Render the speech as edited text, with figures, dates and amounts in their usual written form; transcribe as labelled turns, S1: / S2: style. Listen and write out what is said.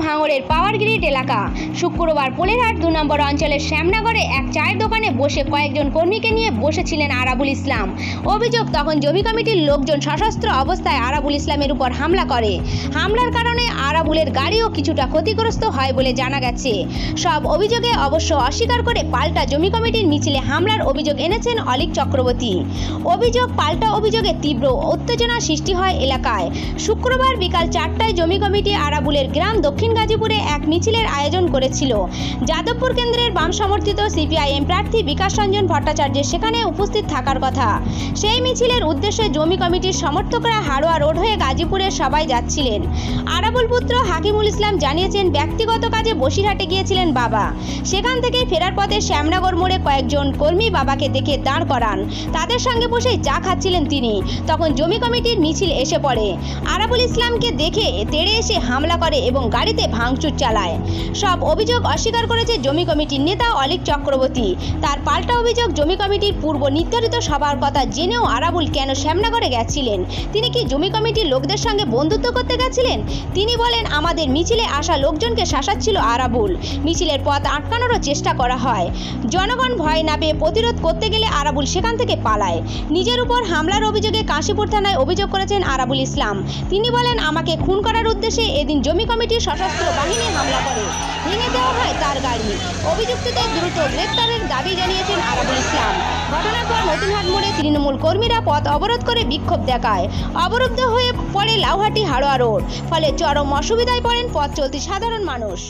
S1: ভাঙড়ের power grid এলাকা। শুক্রবার পোলেরহাট 2 নম্বর অঞ্চলের শ্যামনগরে এক চায়ের দোকানে বসে কয়েকজন কর্মীকে নিয়ে বসেছিলেন আরাবুল ইসলাম। অভিযোগ, তখন জমি কমিটির লোকজন সশস্ত্র অবস্থায় আরাবুল ইসলামের উপর হামলা করে। হামলার কারণে আরাবুলের গাড়িও কিছুটা ক্ষতিগ্রস্ত হয় বলে জানা গেছে। সব অভিযোগে অবশ্য অস্বীকার করে পাল্টা জমি কমিটির মিছিলে হামলার অভিযোগ এনেছেন অলীক চক্রবর্তী। অভিযোগ, পাল্টা অভিযোগে তীব্র উত্তেজনা সৃষ্টি হয় এলাকায়। শুক্রবার বিকাল 4টায় জমি কমিটি আরাবুলের গ্রাম দক্ষিণ গাজীপুরে এক মিছিলের আয়োজন করেছিল। যাদবপুর কেন্দ্রের বাম সমর্থিত সিপিআইএম প্রার্থী বিকাশ রঞ্জন ভট্টাচার্যের সেখানে উপস্থিত থাকার কথা। সেই মিছিলের উদ্দেশ্যে জমি কমিটির সমর্থকরা হাড়োয়া রোড হয়ে গাজীপুরের সবাই যাচ্ছিলেন। আরাবুল পুত্র হাকিমুল ইসলাম জানিয়েছেন, ব্যক্তিগত কাজে বসিরহাটে গিয়েছিলেন বাবা। সেখান থেকে ফেরার পথে শ্যামনগর মোড়ে কয়েকজন কর্মী বাবাকে দেখে দাঁড় করান। তাদের সঙ্গে বসে চা খাচ্ছিলেন তিনি। তখন জমি কমিটির মিছিল এসে পড়ে। আরাবুল ইসলামকে দেখে তেড়ে এসে হামলা করে এবং গাড়িতে ভাঙচুর চালায়। সব অভিযোগ অস্বীকার করেছে জমি কমিটির নেতা অলীক চক্রবর্তী। তার পাল্টা অভিযোগ, জমি কমিটির পূর্ব নির্ধারিত সভার কথা জেনেও আরাবুল কেন শ্যামনগরে গেছিলেন? তিনি কি জমি কমিটির লোকদের সঙ্গে বন্ধুত্ব করতে গেছিলেন? তিনি বলেন, আমাদের মিছিলে আসা লোকজনকে শাসাচ্ছিল আরাবুল। মিছিলের পথ আটকানোরও চেষ্টা করা হয়। জনগণ ভয় না পেয়ে প্রতিরোধ করতে গেলে আরাবুল সেখান থেকে পালায়। নিজের উপর হামলার অভিযোগে কাশীপুর থানায় অভিযোগ করেছেন আরাবুল ইসলাম। তিনি বলেন, আমাকে খুন করার উদ্দেশ্যে এদিন জমি কমিটির সশস্ত্র বাহিনী হামলা করে। ভেঙে দেওয়া হয় তার গাড়ি। অভিযুক্তদের দ্রুত গ্রেপ্তারের দাবি জানিয়েছেন আরাবুল ইসলাম। ঘটনার পর নতুনহাট মোড়ে তৃণমূল কর্মীরা পথ অবরোধ করে বিক্ষোভ দেখায়। অবরুদ্ধ হয়ে পড়ে লাউহাটি হাড়োয়া রোড। ফলে চরম অসুবিধায় পড়েন পথ চলতি সাধারণ মানুষ।